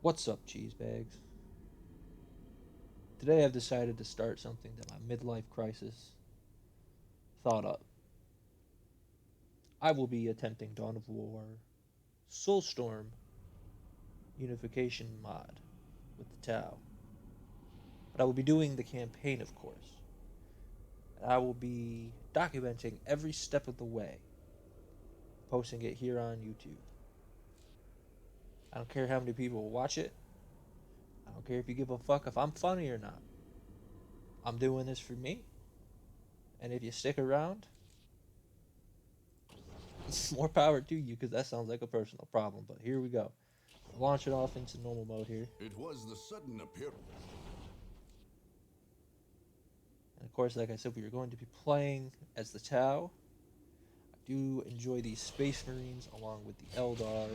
What's up, cheese bags? Today I've decided to start something that my midlife crisis thought up. I will be attempting Dawn of War Soulstorm Unification mod with the Tau. But I will be doing the campaign, of course. And I will be documenting every step of the way, posting it here on YouTube. I don't care how many people will watch it. I don't care if you give a fuck if I'm funny or not. I'm doing this for me. And if you stick around, more power to you because that sounds like a personal problem. But here we go. Launch it off into normal mode here. It was the sudden appearance. And of course, like I said, we are going to be playing as the Tau. I do enjoy these Space Marines along with the Eldar.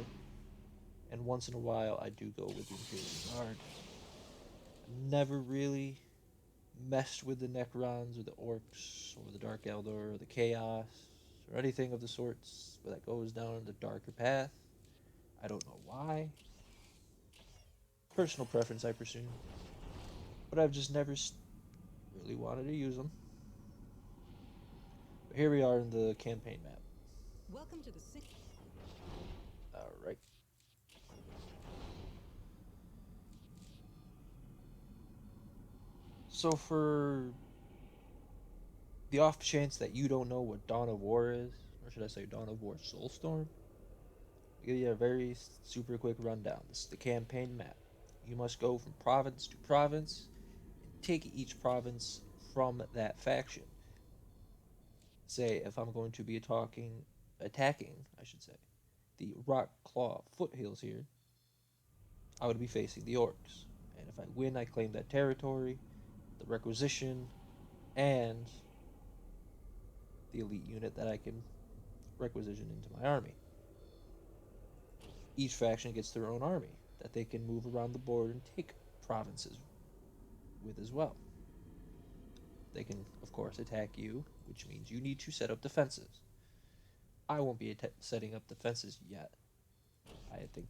And once in a while, I do go with the Imperial Guard. I've never really messed with the Necrons or the Orcs or the Dark Eldar or the Chaos or anything of the sorts that goes down the darker path. I don't know why. Personal preference, I presume. But I've just never really wanted to use them. But here we are in the campaign map. Welcome to the city. Alright. So for the off chance that you don't know what Dawn of War is, or should I say Dawn of War Soulstorm, I'll give you a very super quick rundown. This is the campaign map. You must go from province to province and take each province from that faction. Say if I'm going to be attacking, I should say, the Rock Claw Foothills here, I would be facing the Orcs. And if I win, I claim that territory, the requisition, and the elite unit that I can requisition into my army. Each faction gets their own army that they can move around the board and take provinces with as well. They can, of course, attack you, which means you need to set up defenses. I won't be setting up defenses yet. I think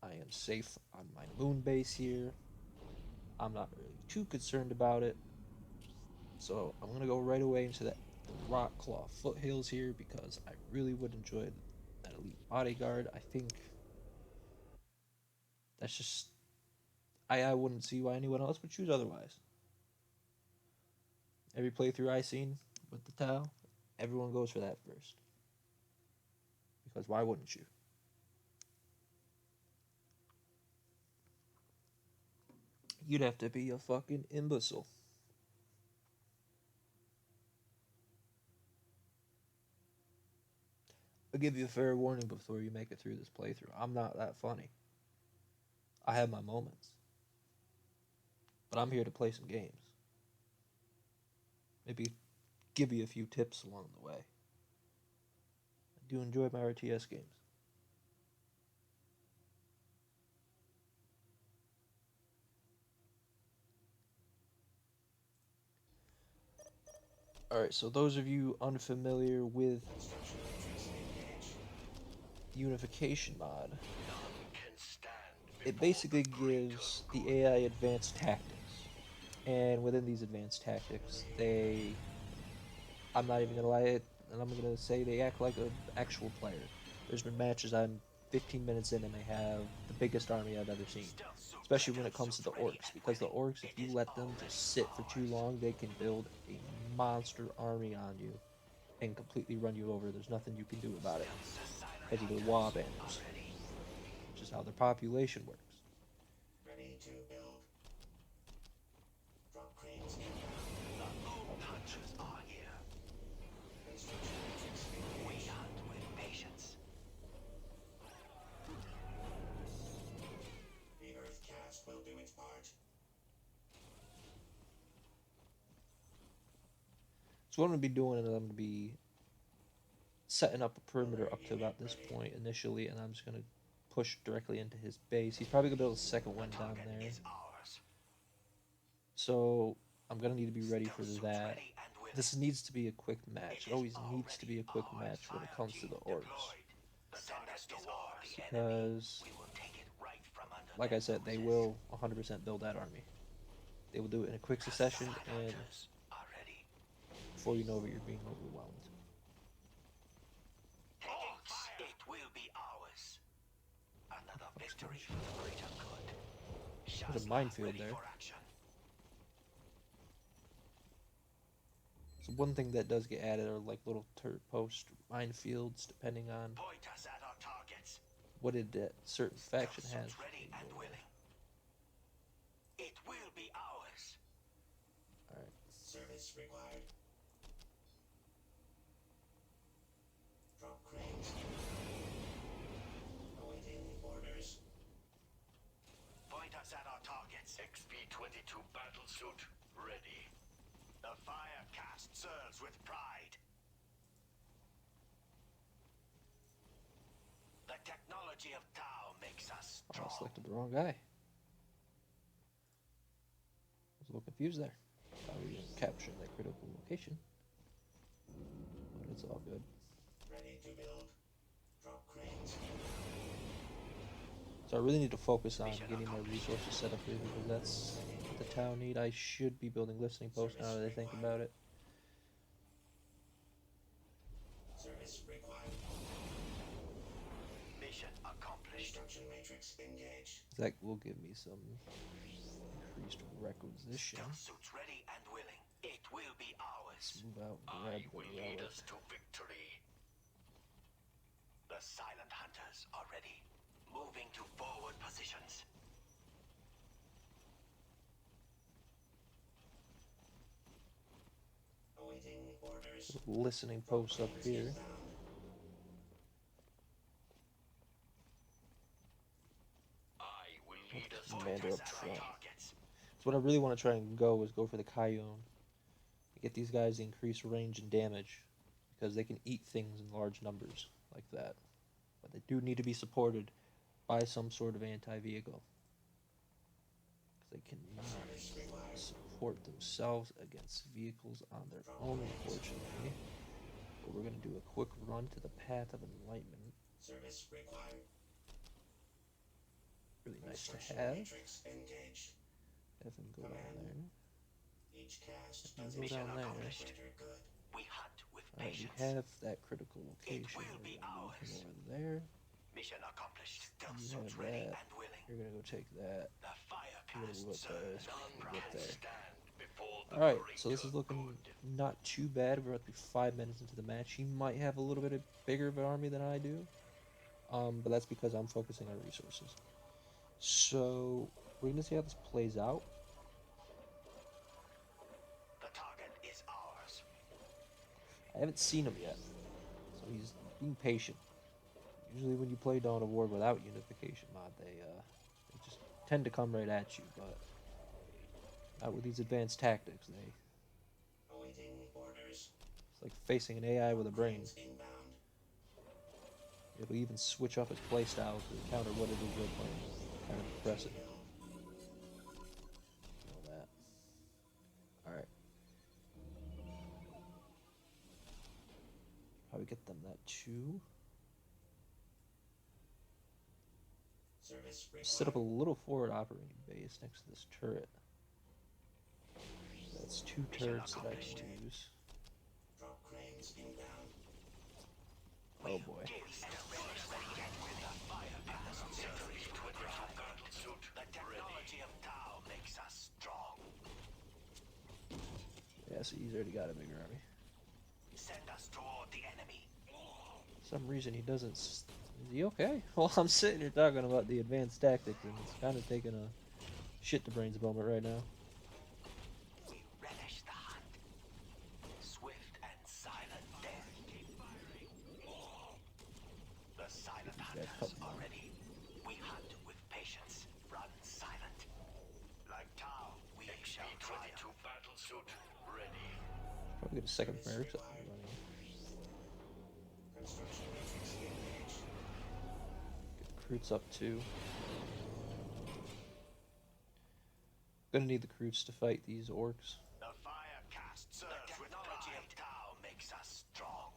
I am safe on my moon base here. I'm not really too concerned about it. So I'm going to go right away into the Rock Claw Foothills here because I really would enjoy that elite bodyguard. I think that's just I wouldn't see why anyone else would choose otherwise. Every playthrough I seen with the Tau, everyone goes for that first. Because why wouldn't you? You'd have to be a fucking imbecile. I'll give you a fair warning before you make it through this playthrough. I'm not that funny. I have my moments. But I'm here to play some games. Maybe give you a few tips along the way. I do enjoy my RTS games. Alright, so those of you unfamiliar with the Unification mod, it basically gives the AI advanced tactics. And within these advanced tactics, I'm not even gonna lie, and I'm gonna say they act like an actual player. There's been matches I'm 15 minutes in and they have the biggest army I've ever seen. Especially when it comes to the orcs, because the orcs, if you let them just sit for too long, they can build a monster army on you and completely run you over. There's nothing you can do about it because of the wall banners, which is how their population works. Ready to build. Drop cranes inbound. Hunters are here. Construction matrix We engaged. hunt with patience. The Earth cast will do its part. So what I'm gonna be doing is I'm gonna be setting up a perimeter up to about this point initially, and I'm just gonna push directly into his base. He's probably gonna build a second one down Target there. is ours. So I'm gonna need to be ready for Stealth suits that. ready and willing. This needs to be a quick match. It It is always needs to be already a quick ours. match when it comes to the Fire team orcs. deployed. Send us to war, the enemy. Because We will take it right from like I said, they will 100% build that army. They will do it in a quick The succession, silent and hunters are ready. before you know it, you're being overwhelmed. Taking fire. It will be ours. Another Fuck's victory going for the greater good. There's a Shazma minefield ready there. for action. So one thing that does get added are like little turret post minefields, depending on Point us at our targets. what it that certain faction Stealth has. suits ready and willing. It will be ours. All right. Service required. Drop cranes. Awaiting orders. Point us at our targets. XP-22 battlesuit ready. The fire cast serves with pride. The technology of Tau makes us Oh, I strong. selected the wrong guy. I was a little confused there. Thought we were capturing that critical location, but it's all good. Ready to build. Drop cranes. So I really need to focus on getting my resources set up here because that's what the town need. I should be building listening posts now that I think about it. Service required. Mission accomplished. Construction matrix engaged. That will give me some increased requisition. Stealth suits ready and willing. It will be ours. Let's move out and grab the relic. To victory. The silent hunters are ready. Moving to forward positions. Awaiting orders. Listening posts up here. Inbound. I will lead us Commander up front. targets. So what I really want to try and go is go for the Coyote. Get these guys to increase range and damage because they can eat things in large numbers like that. But they do need to be supported by some sort of anti-vehicle. Because they cannot Service required. support themselves against vehicles on their own, unfortunately. But we're going to do a quick run to the Path of Enlightenment. Service required. Really nice to Construction have. matrix engaged. Have him go down there. Each cast And does go mission down there. accomplished. Greater good. We hunt with Alright, we patience. have that critical location. will We're be gonna move ours. him over there. Mission accomplished. Stealth You suits have ready that. and willing. You're gonna go take that. The fire You're gonna cast move up there. serves with Move up pride. there. Stand before the Alright, so this greater is looking good. not too bad. We're about to be 5 minutes into the match. He might have a little bit of bigger of an army than I do. But that's because I'm focusing on resources. So we're gonna see how this plays out. The target is ours. I haven't seen him yet, so he's being patient. Usually when you play Dawn of War without Unification mod, they just tend to come right at you, but not with these advanced tactics. Awaiting orders. It's like facing an AI with a brain. Cranes inbound. It'll even switch up its playstyle to counter what it is you're playing. Kind of impressive. Know that. Alright. Probably get them that too. Service Set up a required. little forward operating base next to this turret. That's 2 turrets that I can use. Drop cranes inbound. Oh boy. The technology of Tau makes us strong. Yeah, so he's already got a bigger army. Send us toward the enemy. For some reason he doesn't. Is he okay? Well, I'm sitting here talking about the advanced tactics, and it's kind of taking a shit to brains moment right now. We relish the hunt. Swift and silent death. The silent hunters are ready. We hunt with patience. Run silent. Like Tau, we shall triumph. Battlesuit ready. Probably get a second barracks up and running. Construction matrix engaged. Get recruits up too. Gonna need the recruits to fight these orcs. The fire cast serves with technology of Tau makes us strong.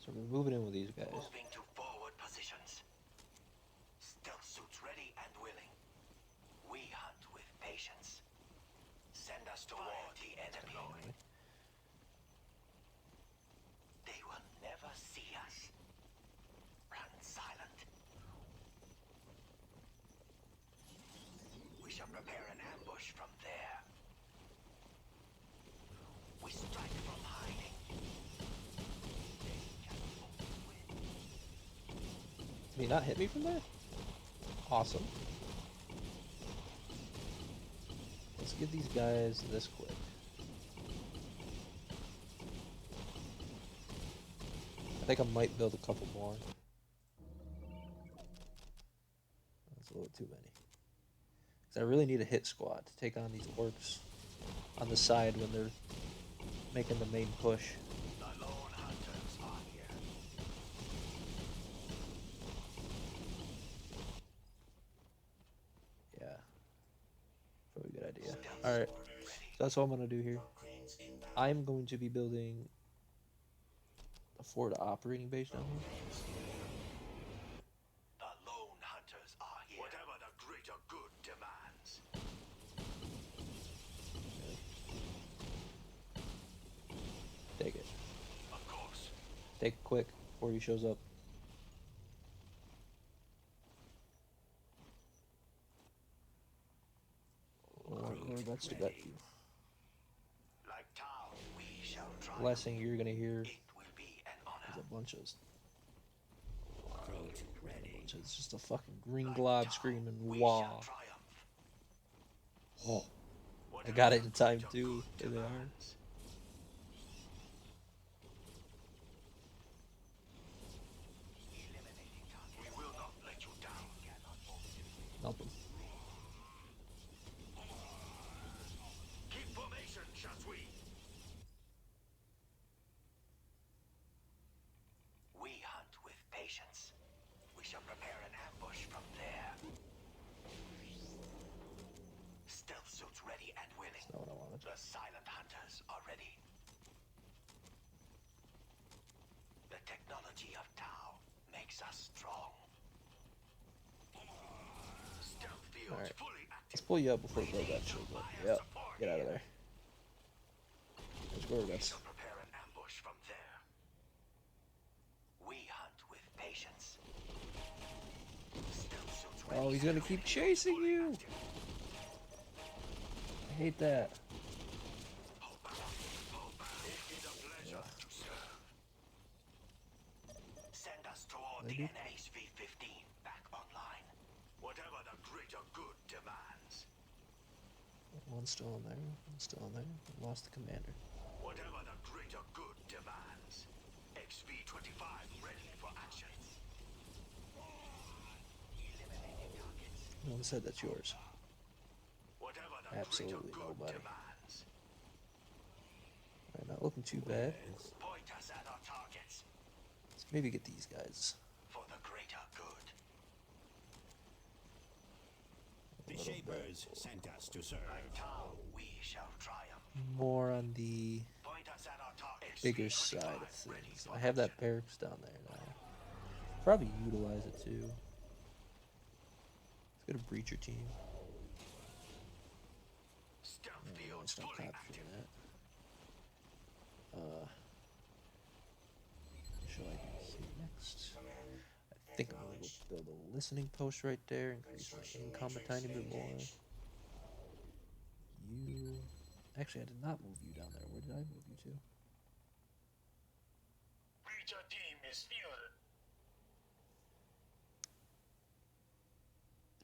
So we're moving in with these guys. Moving to forward positions. Stealth suits ready and willing. We hunt with patience. Send us toward the enemy. They will never see us. Run silent. We shall prepare an ambush from there. We strike from hiding. Can he not hit me from there? Awesome. Let's get these guys this quick. I think I might build a couple more. That's a little too many. Because I really need a hit squad to take on these orcs on the side when they're making the main push. The lone hunters are here. Yeah. Probably a good idea. Alright. So that's what I'm going to do here. Drop cranes inbound. I'm going to be building a Ford operating base down here. The lone hunters are here. Whatever the greater good demands. Take it. Of course. Take it quick before he shows up. Or that's to get you. Like Tau, we shall try. Last thing you're gonna hear It will be an honor. is a bunch of Throat ready. it's just a fucking green Like glob Tau, screaming we wah. shall triumph. Oh, I Whatever got it the in time greater too. good There they are. demands. Eliminating targets. We will not let you down. Nothing. Keep formation, Chatouille. We hunt with patience. We shall prepare an ambush from there. Stealth suits ready and willing. That's not what I wanted. The silent hunters are ready. The technology of Tau makes us strong. Stealth fields Alright. fully active. Let's pull you up before Gorgat shows up. Yep. Get out of there. There's We Gorgats. shall prepare an ambush from there. We hunt with patience. Stealth suits ready Oh, he's gonna and keep willing. chasing Fully you. active. I hate that. Hold back. Hold back. It is a pleasure to serve. Send us toward the Maybe. enemy's V-15 back online. Whatever the greater good demands. One's still in there. One's still in there. Lost the commander. Whatever the greater good demands. XV-25 ready for action. Eliminating targets. No one said that's yours. Whatever the Absolutely greater good nobody. demands. Alright, not looking too bad. Point us at our targets Let's maybe get these guys. for the greater good. The Shapers sent us to serve. Tau, we shall triumph. More on the Point us at our targets. bigger side of things. I have that barracks down there now. Probably utilize it too. Let's get a breacher team. Stealth Yeah, fields let's not fully capture active. that. What shall I do here next? I think I'm gonna go build a listening post right there, increase my income a tiny bit more. You actually I did not move you down there. Where did I move you to? Breacher team is fielded.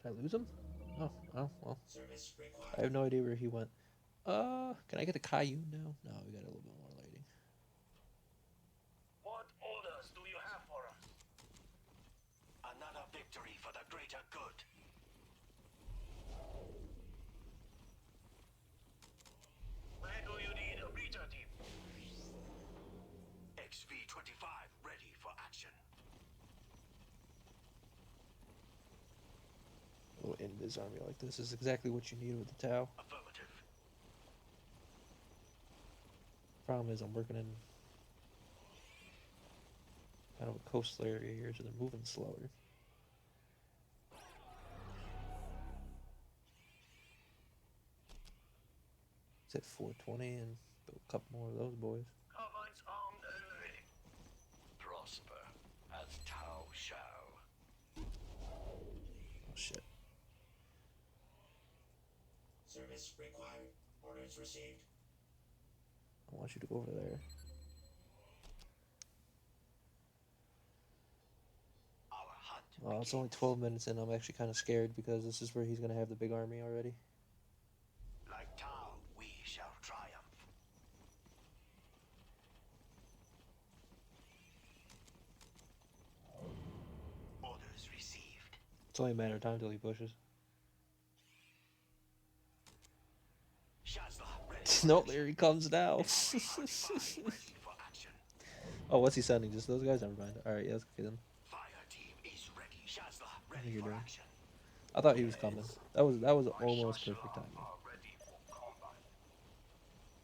Did I lose him? Oh, well. Service I required. have no idea where he went. Can I get a Caillou now? No, we got a little bit more lighting. What orders do you have for us? Another victory for the greater good. Where do you need a breacher team? XV-25 ready for action. A little invis army like this is exactly what you need with the Tau. Affirmative. Problem is I'm working in kind of a coastal area here, so they're moving slower. It's at 420 and build a couple more of those boys. Carbine's armed early. Prosper as Tau shall. Oh shit. Service required. Orders received. I want you to go over there. Our hunt. Well, it's only 12 minutes in. I'm actually kind of scared because this is where he's going to have the big army already. Like Tau, we shall triumph. Orders received. It's only a matter of time till he pushes. Shazla ready. Nope, there he comes now. Ready for action. Oh, what's he sending? Just those guys? Never mind. Alright, yeah, let's get him. Fire team is ready. Shazla What are ready you for doing? action. I thought he was coming. That was almost perfect timing. Are ready for combat.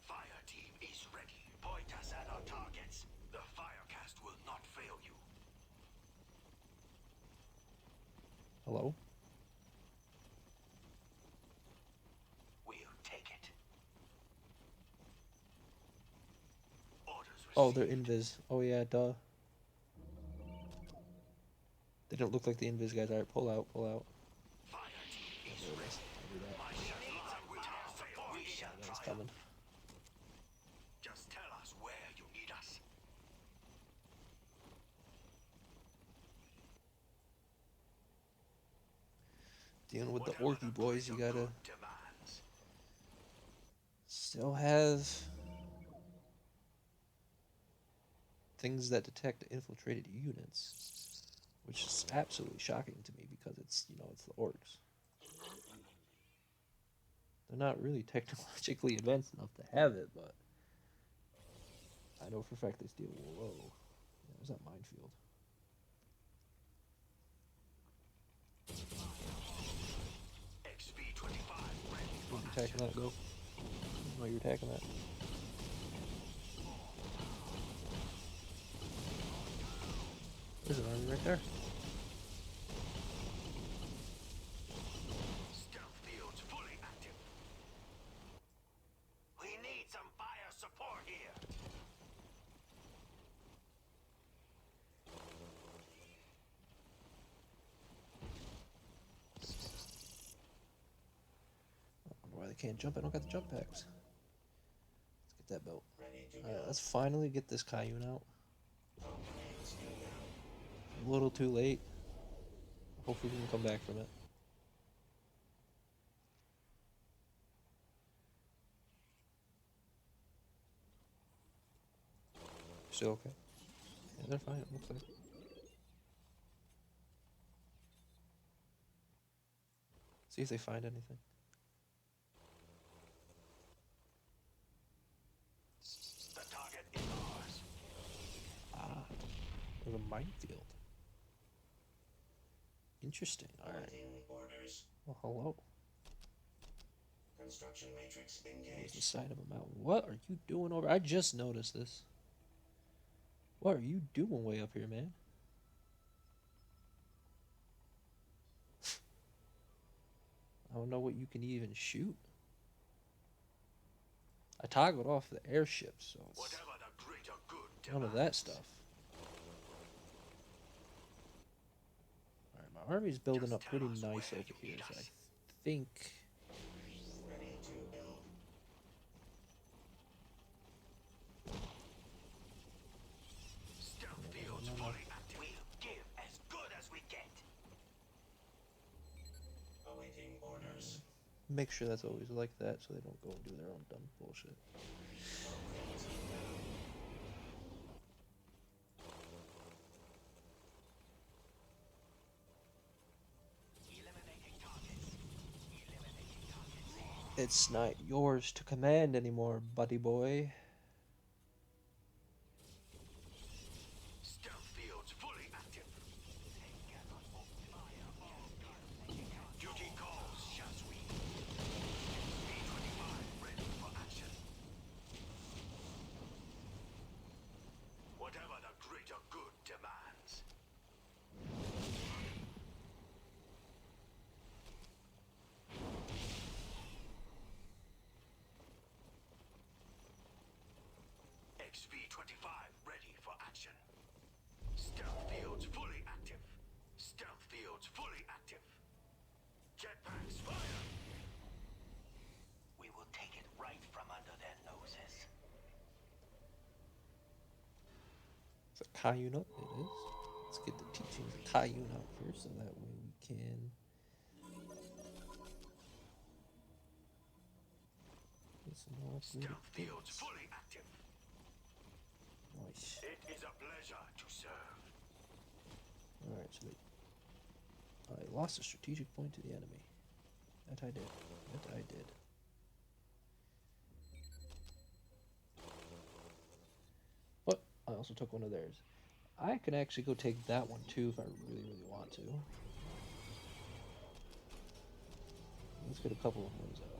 Fire team is ready. Point us at our targets. The firecast will not fail you. Hello? We'll take it. Orders received. Oh, they're invis. Oh yeah, duh. They don't look like the invis guys. Alright, pull out, pull out. Fire team is There it ready. is. I'll do that. My Shazla will not fail. We shall That was triumph. coming. Just tell us where you need us. Dealing with the Whatever orky boys, you greater gotta good demands. still have things that detect infiltrated units, which is absolutely shocking to me because it's, you know, it's the orcs. They're not really technologically advanced enough to have it, but I know for a fact they steal. Whoa, yeah, there's that minefield. XP-25 ready You're for attacking that, go. No, you're attacking that. There's an army right there. Stealth fields fully active. We need some fire support here. I wonder why they can't jump. I don't got the jump packs. Let's get that belt. Ready to Alright, go. let's finally get this Cayune out. A little too late. Hopefully we can come back from it. Still okay? Yeah, they're fine, it looks like. See if they find anything. The target is ours. Ah, there's a minefield. Interesting. Alright. Awaiting orders. Well, hello. Construction matrix There's the engaged. side of a mountain. What are you doing over? I just noticed this. What are you doing way up here, man? I don't know what you can even shoot. I toggled off the airships, so it's Whatever the greater good none of that stuff. Alright, my army's building up pretty nice over here, so I think ready to build. Stealth fields fully active. We'll give as good as we get. Awaiting orders. make sure that's always like that so they don't go and do their own dumb bullshit. It's not yours to command anymore, buddy boy. Stealth fields fully active. Duty calls, Shazwi. B-25 ready for action. Whatever the greater good demands. XP-25 ready for action. Stealth fields fully active. Stealth fields fully active. Jetpacks fire! We will take it right from under their noses. Is it Kayun up? It is. Let's get the teachings of Kayun out first, so that way we can get some more Stealth fields things. fully active. Nice. It is a pleasure to serve. Alright, so I lost a strategic point to the enemy. That I did. That I did. But I also took one of theirs. I can actually go take that one too if I really, really want to. Let's get a couple of those out.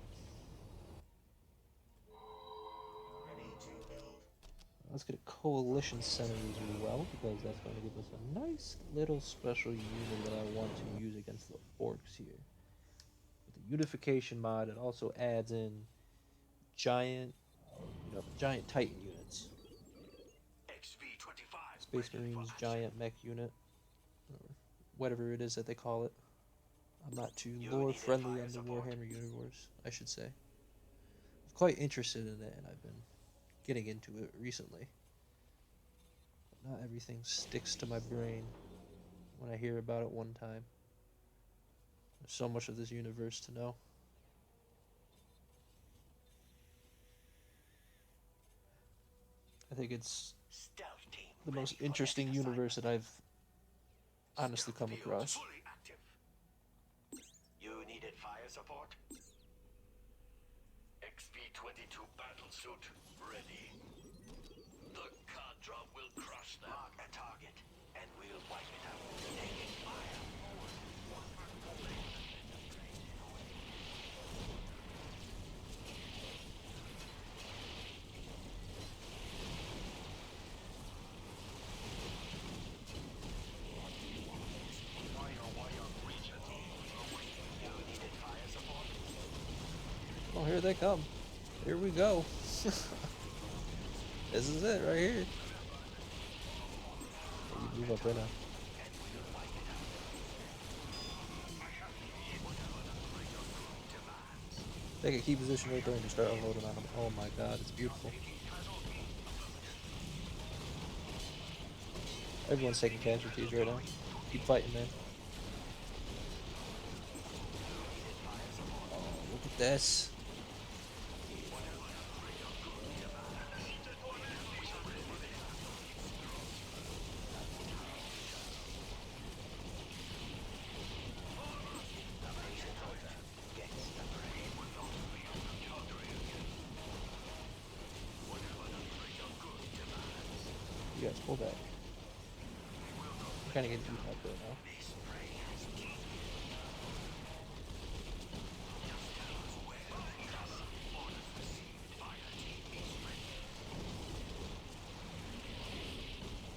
Let's get a coalition center as well, because that's going to give us a nice little special unit that I want to use against the orcs here. With the unification mod, it also adds in giant, giant titan units. XP-25 Space Marines giant mech unit, or whatever it is that they call it. I'm not too lore friendly on the Warhammer universe, I should say. I'm quite interested in it, and I've been getting into it recently. But not everything sticks to my brain when I hear about it one time. There's so much of this universe to know. I think it's the most interesting universe that I've honestly come across. You needed fire support? XP-22 battlesuit ready. The Cadra will crush them. Mark a target, and we'll wipe it out. Taking fire. Oh, here they come. Here we go. This is it right here. You move up right now. Take a key position right there and just start unloading on them. Oh my god, it's beautiful. Everyone's taking casualties right now. Keep fighting, man. Oh, look at this. You guys pull back. I'm kind of getting beat up right now.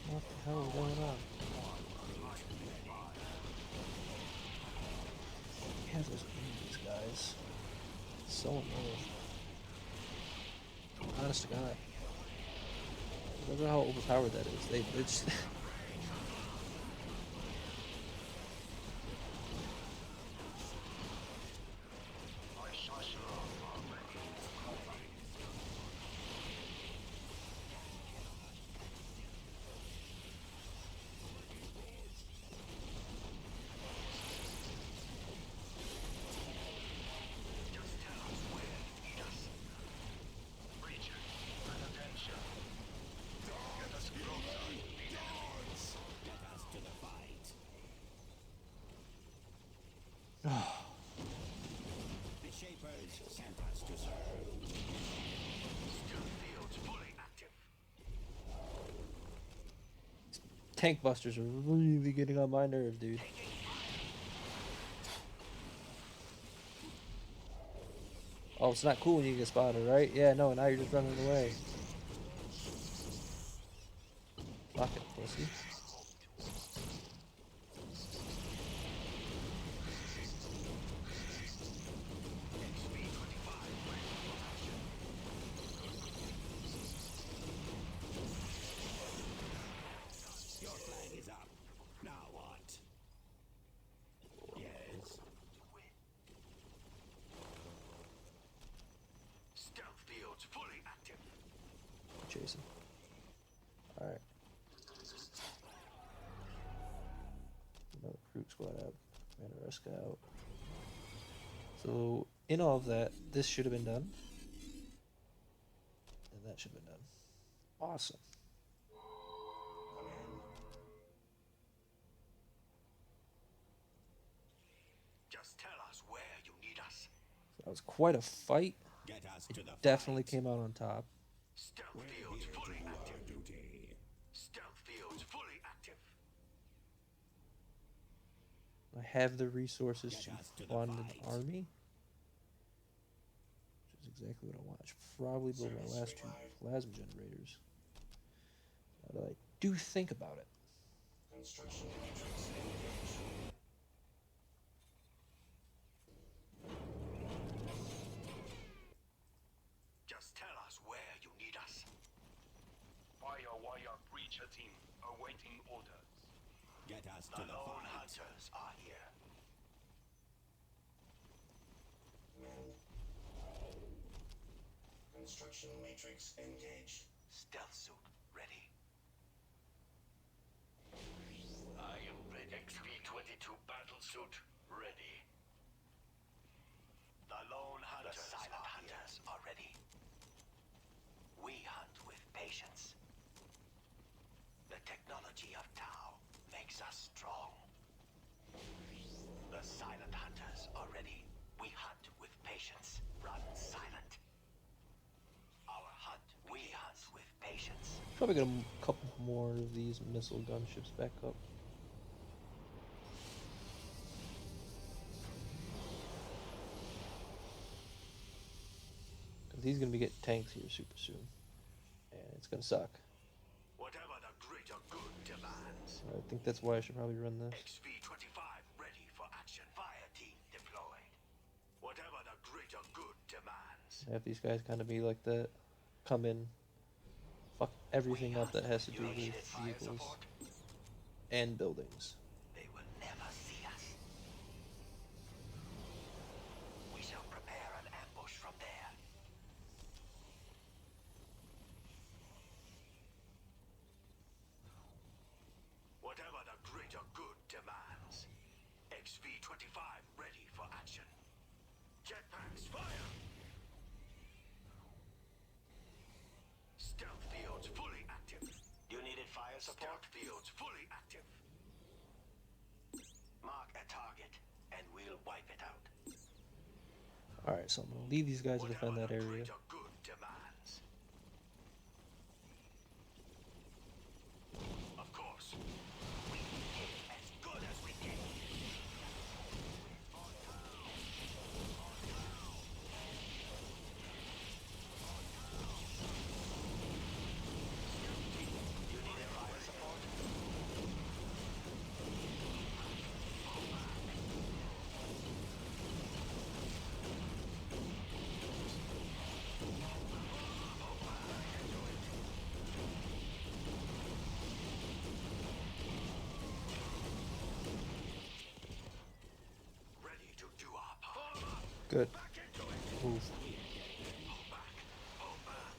What the hell is going on? Yeah, these guys. So annoying. Honest to God. I don't know how overpowered that is. They just The Shapers sent us to serve. tank busters are really getting on my nerve, dude. Oh, it's not cool when you get spotted, right? Yeah, no, now you're just running away. Fuck it, pussy. chasing. Alright. Another recruit squad out. Commander Ruska out. So, in all of that, this should have been done. And that should have been done. Awesome. Just tell us where you need us. So that was quite a fight. Get us It to the definitely fight. came out on top. Stealth fields fully active. Stealth fields fully active. I have the resources to Get us to the fund an fight. army. Which is exactly what I want. I should probably build my last 2 plasma generators. Now that I do think about it. Construction matrix engaged. Just tell us where you need us. Wire breacher team awaiting orders. Get us The to the lone fight. hunters are here. Construction matrix engaged. Stealth suit ready. I am ready. XV-22 battle suit ready. The lone hunters, the silent hunters are ready. We hunt with patience. The technology of Tau makes us strong. The silent hunters are ready. We hunt with patience. Run silent. Our hunt, we hunt with patience. Probably get a couple more of these missile gunships back up. Because he's going to be getting tanks here super soon. And it's going to suck. Whatever the greater good demands. I think that's why I should probably run this. XV-25 ready for action. Fire team deployed. Whatever the greater good demands. Have these guys kind of be like that. Come in. Fuck everything up that has to do with Needed fire vehicles support. and buildings. They will never see us. We shall prepare an ambush from there. Whatever the greater good demands. XV-25 ready for action. Jetpacks fire! Stealth fields fully active. You needed fire support? Stealth fields fully active. Mark a target, and we'll wipe it out. Alright, so I'm going to leave these guys to defend that Whatever the area. greater good demands. Of course. We did as good as we can. You need a fire support? Ready to do our part. Good. Back into it. Move. Pull back. Pull back.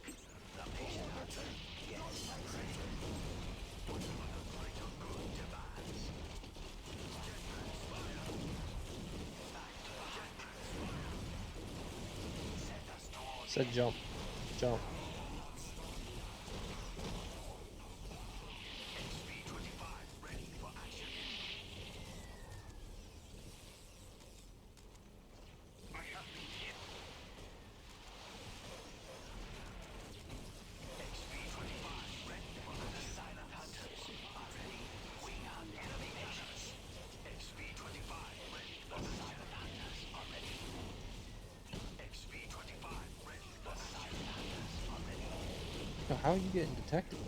The patient hunter. Yes. Whatever the greater good demands. Jetpacks fire. Back to the jetpacks fire. Send us towards Said jump. Jump. XV-25 ready for action. I have been hit. XV-25 ready for the silent hunters are ready. We hunt enemy patients. XV-25 ready. The silent hunters are ready. XV-25 ready. The silent hunters are ready. Now, how are you getting detected?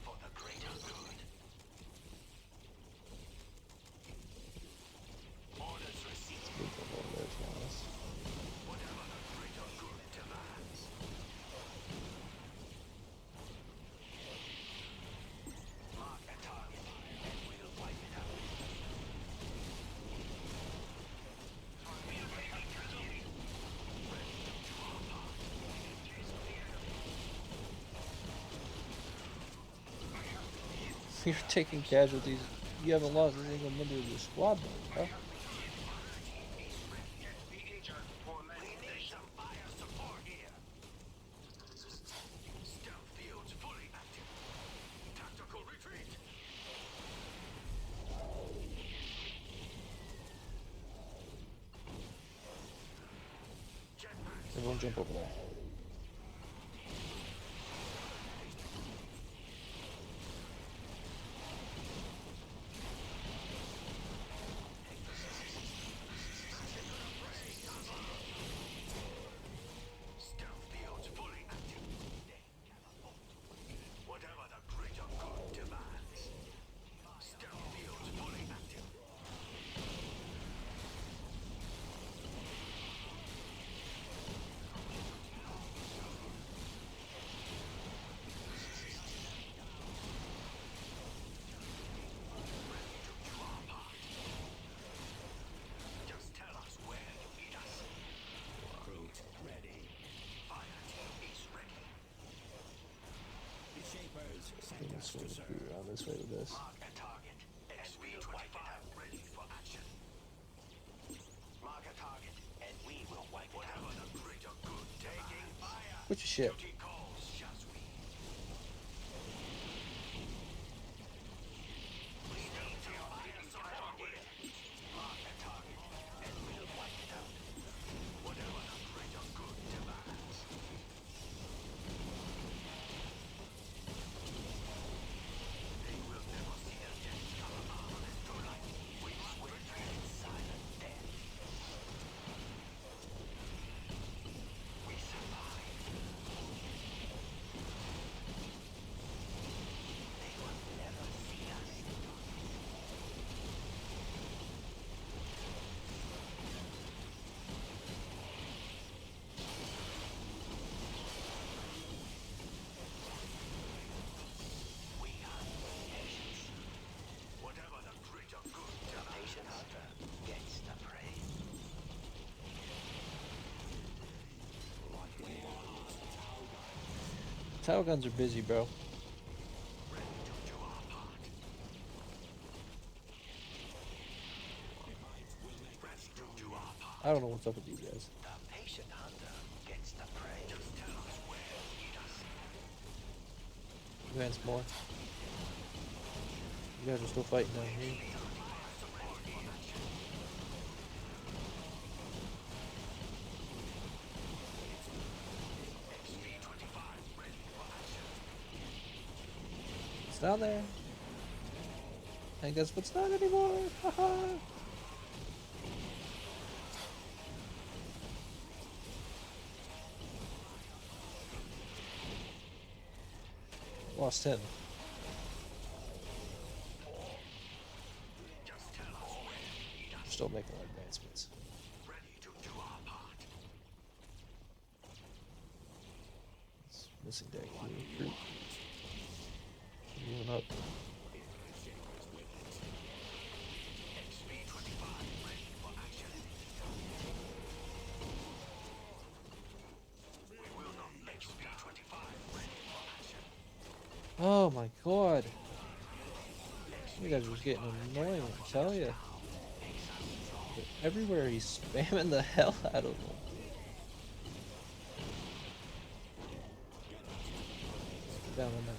For the greater good. You're taking casualties. You haven't lost a single member of your squad, though, bro. Be injured for landing station. Fire support here. Stealth fields fully active. Tactical retreat. Jetpacks. Everyone jump over there. Stealth fields fully active. Whatever the greater good demands. Stealth fields fully active. Just tell us where you need us. Fruit ready. Fire team is ready. The Shapers sent us This to one serve. be around this way with this. Mark a target. XP-25 ready for action. Mark a target, and we will wipe it out. Whatever the greater good taking fire. Put your ship. Duty calls, Shazwi. Mark a target, and we'll wipe it out. Whatever the greater good demands. They will never see the death come marvelous to light. We swear to silent death. We survive. They will never see us. We hunt patience. Whatever the greater good demands. The patient hunter gets the prey. Tower guns are busy, bro. Ready to do our part. Ready to do our part. I don't know what's up with these guys. The patient hunter gets the prey. Just tell us where you need us. Advance more. You guys are still fighting down here. It's down there. I guess what's not anymore. Haha. Lost 10. Just tell us where you need us. Still making our advancements. Ready to do our part. It's missing deck. Recruit. Moving up. XP-25 ready for action. We will not XP-25 ready for action. Oh my god. You guys are getting annoying, I tell ya. Everywhere he's spamming the hell out of them. Down and down.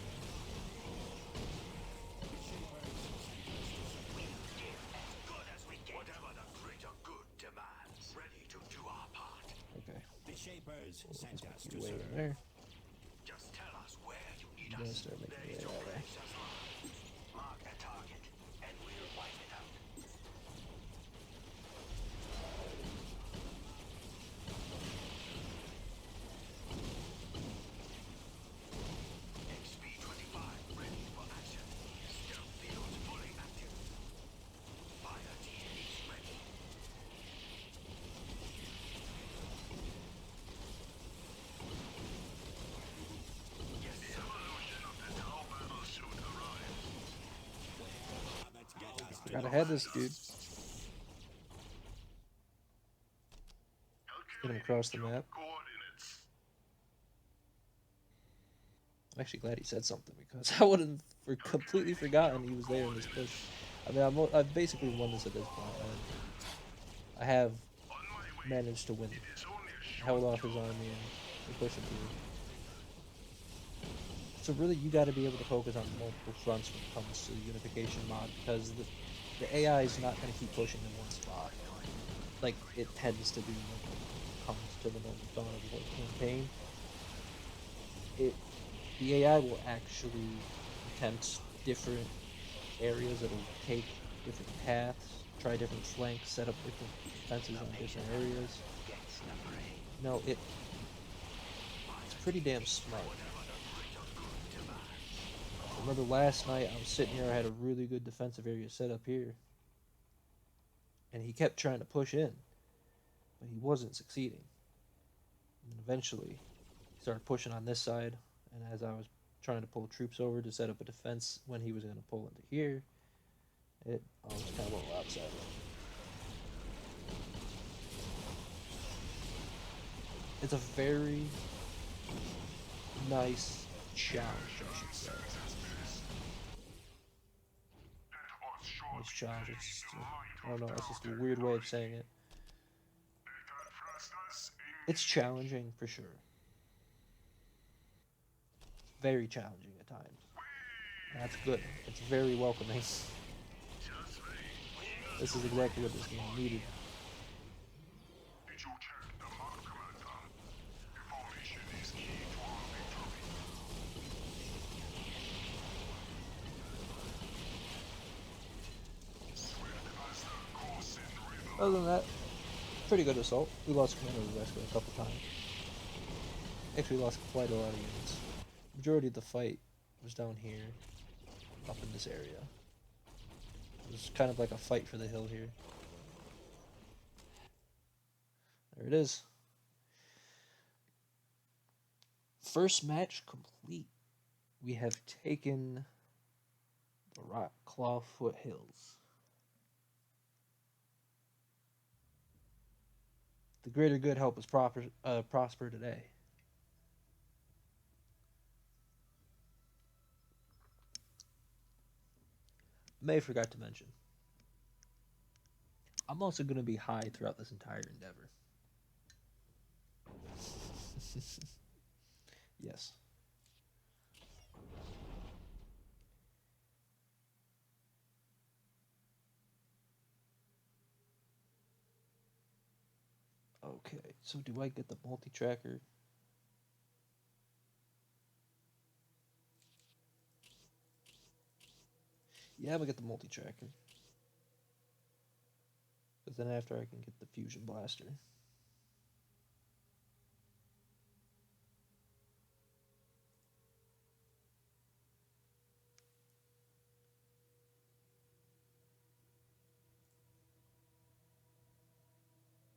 Good as we get. Whatever the greater good demands. Ready to do our part. Okay. The Shapers sent us to Way serve. in there. Just tell us where you need I'm gonna us. start making Ready way to out there. place us. Mark a target, and we'll wipe it out. XP-25 ready for action. Stealth fields fully active. Fire team is ready. Yes, sir. Let's get us to Gotta head this dude. Get him across the map. Coordinates. I'm actually glad he said something because I would have completely forgotten he was there in this push. I mean, I've basically won this at this point. I have managed to win, held off his army, and we push him through. So really, you got to be able to focus on multiple fronts when it comes to the unification mod because the AI is not going to keep pushing in one spot like it tends to do when it comes to the normal Dawn of War campaign. It The AI will actually attempt different areas. It'll take different paths, try different flanks, set up different defenses in different areas. No, it's pretty damn smart. Remember last night I was sitting here, I had a really good defensive area set up here, and he kept trying to push in, but he wasn't succeeding. And eventually, he started pushing on this side, and as I was trying to pull troops over to set up a defense when he was going to pull into here, it almost kind of went lopsided. It's a very nice challenge, I should say. Nice challenge. I don't know. It's just a weird way of saying it. It's challenging for sure. Very challenging at times. And that's good. It's very welcoming. This is exactly what this game needed. Did you check the map, Commander? Information is key to our victory. Swift as the coursing river. Other than that, pretty good assault. We lost command of the rescue a couple times. Actually, lost quite a lot of units. Majority of the fight was down here, up in this area. It was kind of like a fight for the hill here. There it is. First match complete. We have taken the Rock Claw Foothills. The greater good help us prosper today. May forgot to mention. I'm also going to be high throughout this entire endeavor. Yes. Okay, so do I get the multi-tracker? Yeah, I'm gonna get the multi-tracker. Because then after I can get the fusion blaster.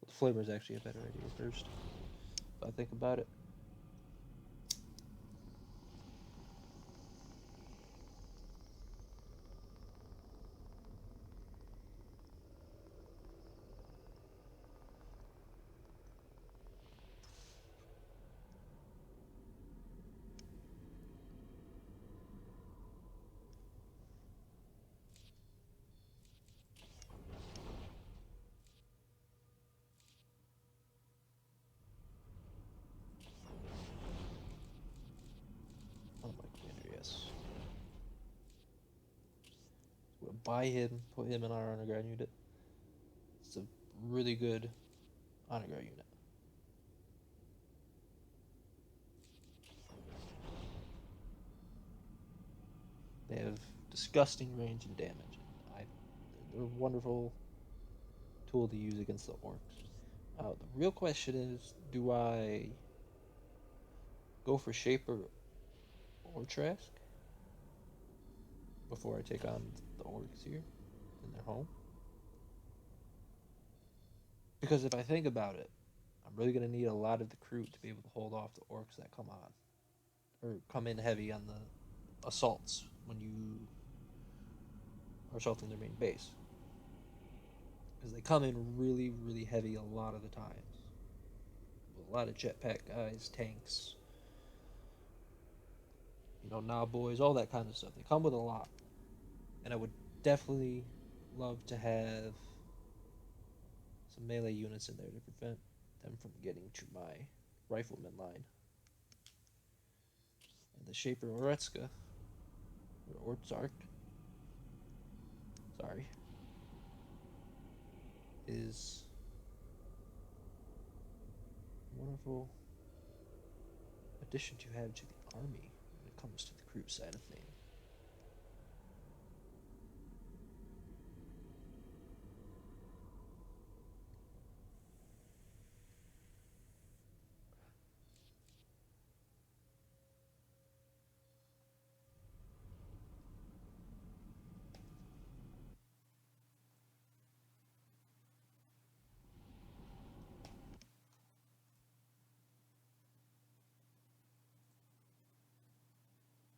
But the flamer is actually a better idea first. If I think about it. Oh my commander, yes. We'll buy him, put him in our honor guard unit. It's a really good honor guard unit. They have disgusting range and damage. They're a wonderful tool to use against the orcs. The real question is, do I go for Shaper or Trask before I take on the orcs here in their home? Because if I think about it, I'm really going to need a lot of the crew to be able to hold off the orcs that come on. Or come in heavy on the assaults when you are assaulting their main base. Because they come in really, really heavy a lot of the times. With a lot of jetpack guys, tanks. Nah boys, all that kind of stuff. They come with a lot. And I would definitely love to have some melee units in there to prevent them from getting to my rifleman line. And the Shaper Oretska, or Ortzark, sorry, is a wonderful addition to have to the army when it comes to the crew side of things.